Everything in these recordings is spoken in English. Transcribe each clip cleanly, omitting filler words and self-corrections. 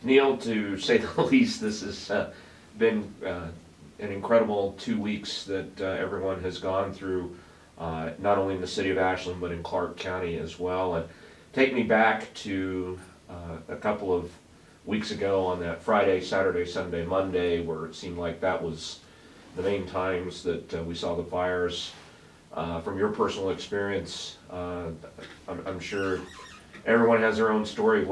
Neil, to say the least, this has been an incredible 2 weeks that everyone has gone through, not only in the city of Ashland, but in Clark County as well. And take me back to a couple of weeks ago on that Friday, Saturday, Sunday, Monday, where it seemed like that was the main times that we saw the fires. From your personal experience, I'm sure everyone has their own story.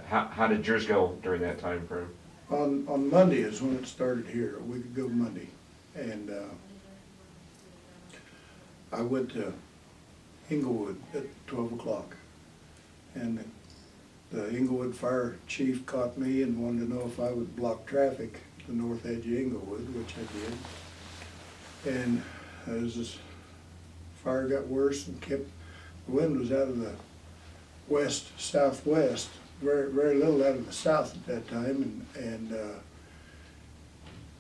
How did yours go during that time frame? On Monday is when it started here, a week ago Monday. And I went to Inglewood at 12 o'clock. And the Inglewood fire chief caught me and wanted to know if I would block traffic at the north edge of Inglewood, which I did. And as this fire got worse and the wind was out of the west-southwest, very little out of the south at that time,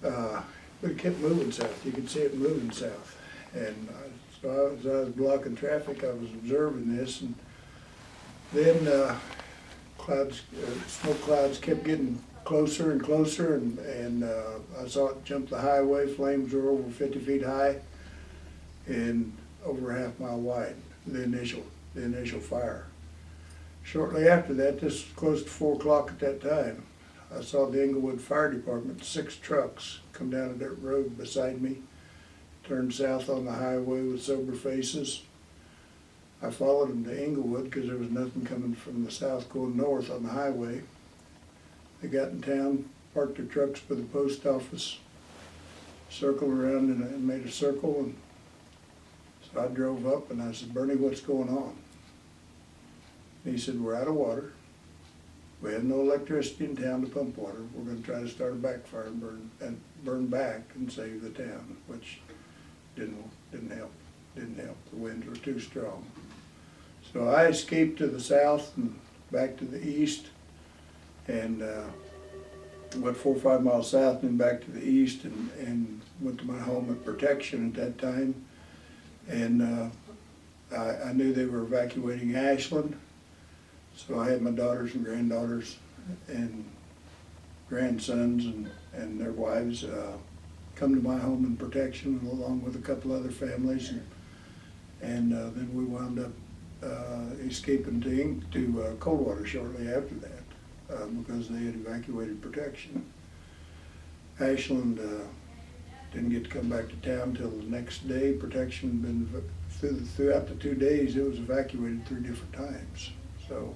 but it kept moving south. You could see it moving south. And so as I was blocking traffic, I was observing this, and then smoke clouds kept getting closer and closer, and I saw it jump the highway. Flames were over 50 feet high and over a half-mile wide, the initial fire. Shortly after that, this was close to 4 o'clock at that time, I saw the Inglewood Fire Department, 6 trucks, come down a dirt road beside me, turned south on the highway with sober faces. I followed them to Inglewood because there was nothing coming from the south going north on the highway. They got in town, parked their trucks by the post office, circled around and made a circle. And so I drove up and I said, "Bernie, what's going on?" And he said, "We're out of water. We have no electricity in town to pump water. We're going to try to start a backfire and burn back and save the town," which didn't help. The winds were too strong. So I escaped to the south and back to the east, and went 4 or 5 miles south and then back to the east, and went to my home at Protection at that time. And I knew they were evacuating Ashland, so I had my daughters and granddaughters and grandsons and their wives come to my home in Protection, along with a couple other families, and then we wound up escaping to Coldwater shortly after that, because they had evacuated Protection. Ashland didn't get to come back to town till the next day. Protection had been throughout the 2 days. It was evacuated 3 different times, so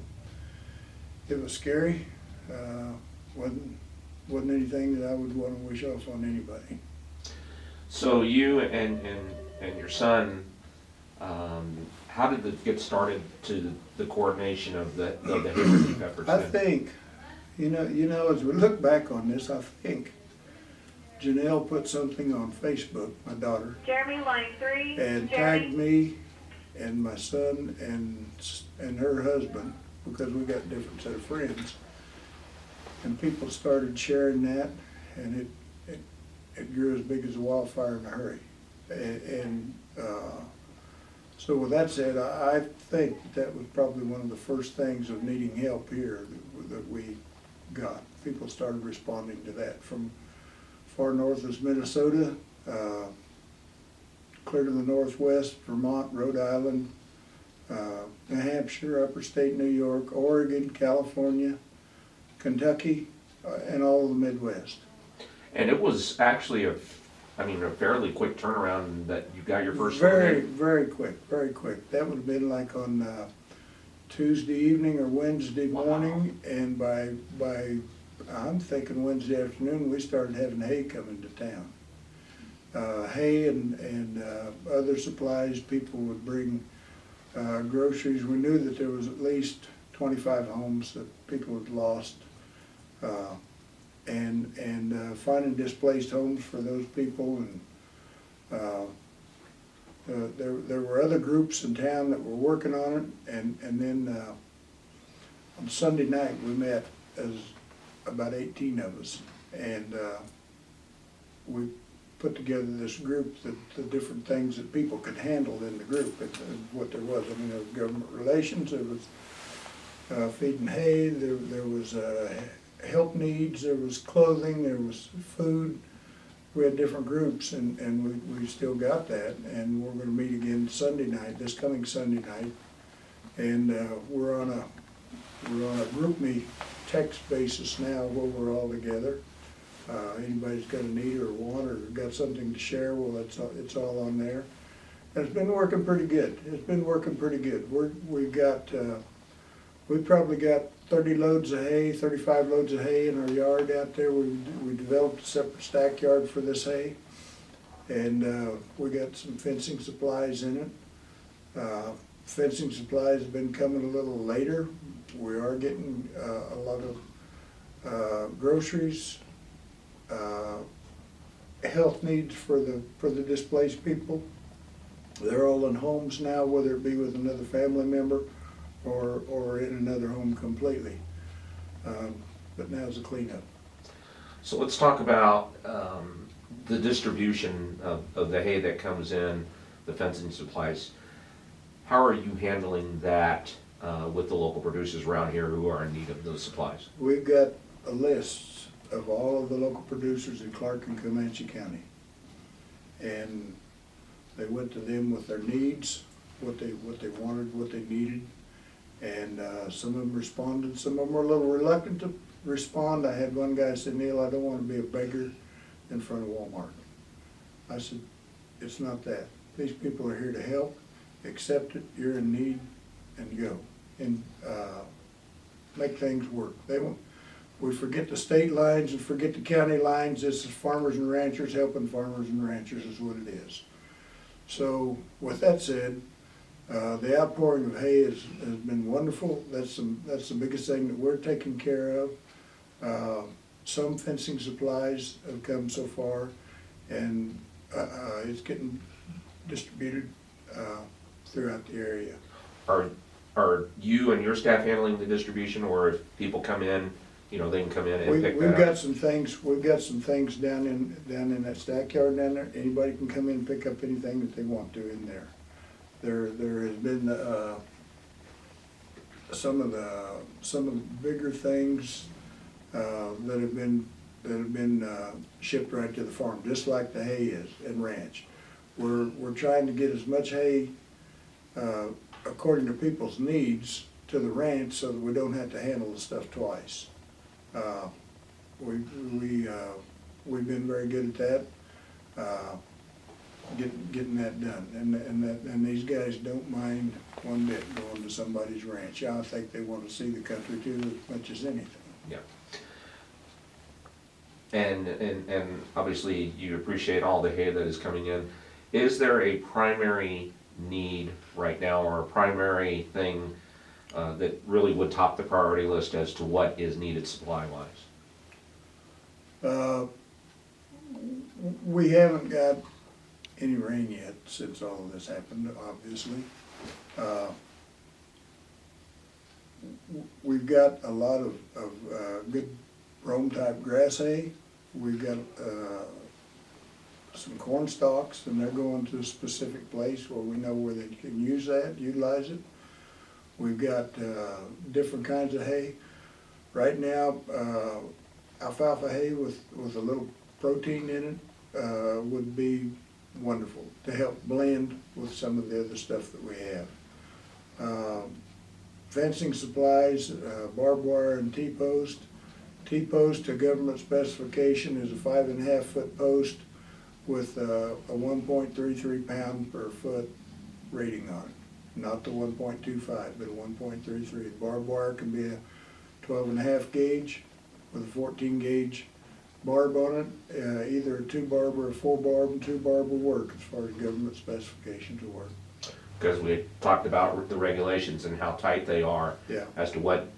it was scary. Wasn't anything that I would want to wish off on anybody. So you and your son, how did it get started to the coordination of the Havertine efforts? I think, you know, as we look back on this, I think Janelle put something on Facebook, my daughter, Jeremy, line 3. and Jeremy. tagged me and my son and her husband, because we got a different set of friends. And people started sharing that, and it grew as big as a wildfire in a hurry. And so with that said, I think that was probably one of the first things of needing help here that we got. People started responding to that from far north as Minnesota, clear to the northwest, Vermont, Rhode Island, New Hampshire, upper state New York, Oregon, California, Kentucky, and all of the Midwest. And it was actually a fairly quick turnaround that you got your first. Very quick. That would have been like on Tuesday evening or Wednesday morning, and by I'm thinking Wednesday afternoon we started having hay coming to town. Hay and other supplies. People would bring groceries. We knew that there was at least 25 homes that people had lost, and finding displaced homes for those people. And there were other groups in town that were working on it, and then on Sunday night we met as about 18 of us, and we put together this group, the different things that people could handle in the group, and what there was. I mean, there was government relations, there was feeding hay, there was help needs, there was clothing, there was food. We had different groups, and we still got that, and we're gonna meet again Sunday night, this coming Sunday night. And we're on a group me text basis now where we're all together. Anybody's got a need or want or got something to share, well, it's all on there. And it's been working pretty good. It's been working pretty good. We probably got 30 loads of hay, 35 loads of hay in our yard out there. We developed a separate stack yard for this hay. And we got some fencing supplies in it. Fencing supplies have been coming a little later. We are getting a lot of groceries, health needs for the displaced people. They're all in homes now, whether it be with another family member or in another home completely. But now's the cleanup. So let's talk about the distribution of the hay that comes in, the fencing supplies. How are you handling that with the local producers around here who are in need of those supplies? We've got a list of all of the local producers in Clark and Comanche County. And they went to them with their needs, what they wanted, what they needed. And some of them responded, some of them were a little reluctant to respond. I had one guy say, Neil, I don't want to be a beggar in front of Walmart. I said, it's not that. These people are here to help, accept it, you're in need, and go. And make things work. We forget the state lines and forget the county lines. This is farmers and ranchers helping farmers and ranchers is what it is. So with that said, the outpouring of hay has been wonderful. That's the biggest thing that we're taking care of. Some fencing supplies have come so far, and it's getting distributed throughout the area. Are you and your staff handling the distribution, or if people come in, they can come in and pick that up? We've got some things down in that stack yard down there. Anybody can come in and pick up anything that they want to in there. There has been some of the bigger things that have been shipped right to the farm, just like the hay is and ranch. We're trying to get as much hay according to people's needs to the ranch so that we don't have to handle the stuff twice. We've been very good at that, getting that done, and these guys don't mind one bit going to somebody's ranch. I think they want to see the country too as much as anything. Yeah. And obviously you appreciate all the hay that is coming in. Is there a primary need right now, or a primary thing that really would top the priority list as to what is needed supply-wise? We haven't got any rain yet since all of this happened, obviously. We've got a lot of good brome-type grass hay. We've got some corn stalks, and they're going to a specific place where we know where they can use that, utilize it. We've got different kinds of hay. Right now, alfalfa hay with a little protein in it would be wonderful to help blend with some of the other stuff that we have. Fencing supplies, barbed wire and T-post. T-post to government specification is a 5.5 foot post with a 1.33 pound per foot rating on it. Not the 1.25, but a 1.33. Barbed wire can be a 12.5 gauge with a 14 gauge barb on it. Either a 2-barb or a 4-barb, and 2-barb will work as far as government specifications will work. Because we talked about the regulations and how tight they are. Yeah. As to what,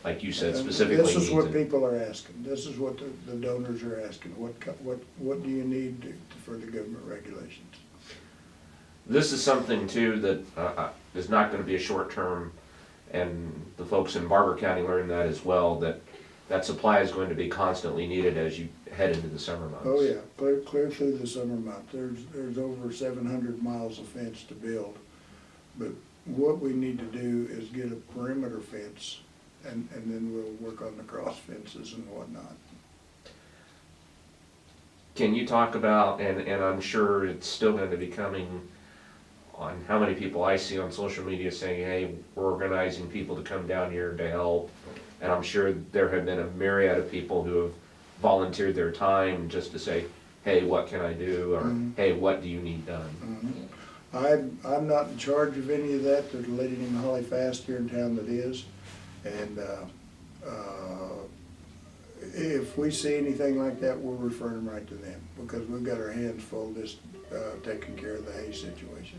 like you said, specifically This is needs what people are asking. This is what the donors are asking. What do you need for the government regulations? This is something too that is not going to be a short term, and the folks in Barber County learned that as well, that supply is going to be constantly needed as you head into the summer months. Oh yeah, clear through the summer month. There's over 700 miles of fence to build. But what we need to do is get a perimeter fence and then we'll work on the cross fences and whatnot. Can you talk about, and I'm sure it's still going to be coming on how many people I see on social media saying, hey, we're organizing people to come down here to help. And I'm sure there have been a myriad of people who have volunteered their time just to say, hey, what can I do? Or, hey, what do you need done? I'm not in charge of any of that. There's a lady named Holly Fast here in town that is. And if we see anything like that, we'll refer them right to them, because we've got our hands full just taking care of the hay situation.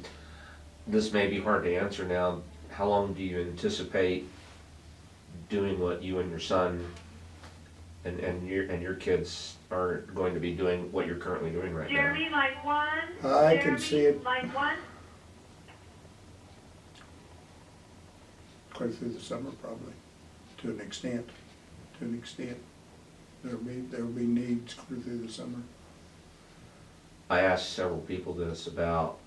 This may be hard to answer now. How long do you anticipate doing what you and your son and your kids are going to be doing, what you're currently doing right now? Jeremy, line one. I can see it. Line one. Clear through the summer, probably, to an extent. There'll be needs clear through the summer. I asked several people this about,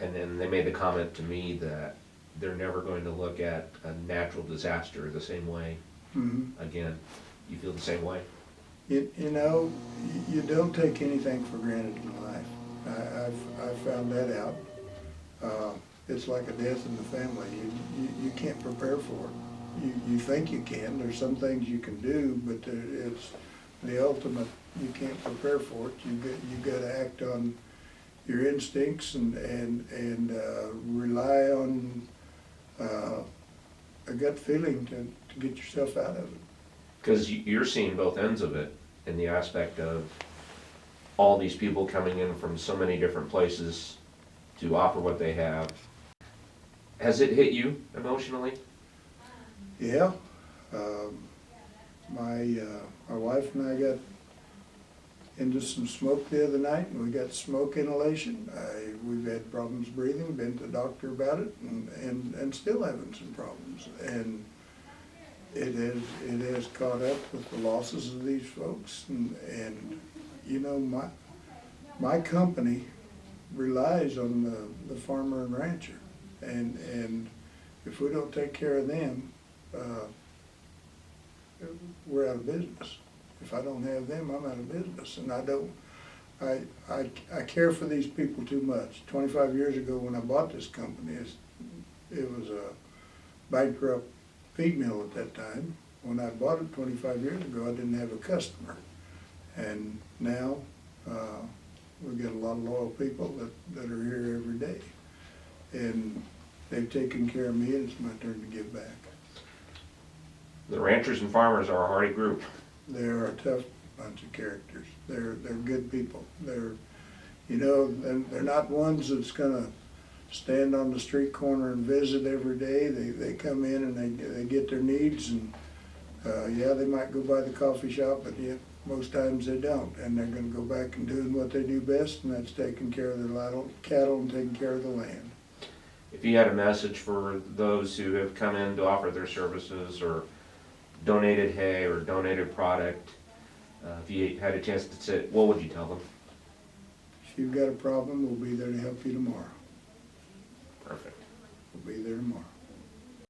and then they made the comment to me that they're never going to look at a natural disaster the same way again. You feel the same way? You know, you don't take anything for granted in life. I've found that out. It's like a death in the family. You can't prepare for it. You think you can. There's some things you can do, but it's the ultimate. You can't prepare for it. You got to act on your instincts and rely on a gut feeling to get yourself out of it. Because you're seeing both ends of it in the aspect of all these people coming in from so many different places to offer what they have. Has it hit you emotionally? Yeah. My wife and I got into some smoke the other night, and we got smoke inhalation. We've had problems breathing, been to the doctor about it, and still having some problems. And it has caught up with the losses of these folks. And you know, my company relies on the farmer and rancher. And if we don't take care of them, we're out of business. If I don't have them, I'm out of business. And I care for these people too much. 25 years ago when I bought this company, it was a bankrupt feed mill at that time. When I bought it 25 years ago, I didn't have a customer. And now we've got a lot of loyal people that are here every day. And they've taken care of me, and it's my turn to give back. The ranchers and farmers are a hardy group. They're a tough bunch of characters. They're good people. They're not ones that's gonna stand on the street corner and visit every day. They come in and they get their needs, and they might go by the coffee shop, but most times they don't. And they're gonna go back and doing what they do best, and that's taking care of their cattle and taking care of the land. If you had a message for those who have come in to offer their services or donated hay or donated product, if you had a chance to say, what would you tell them? If you've got a problem, we'll be there to help you tomorrow. Perfect. We'll be there tomorrow.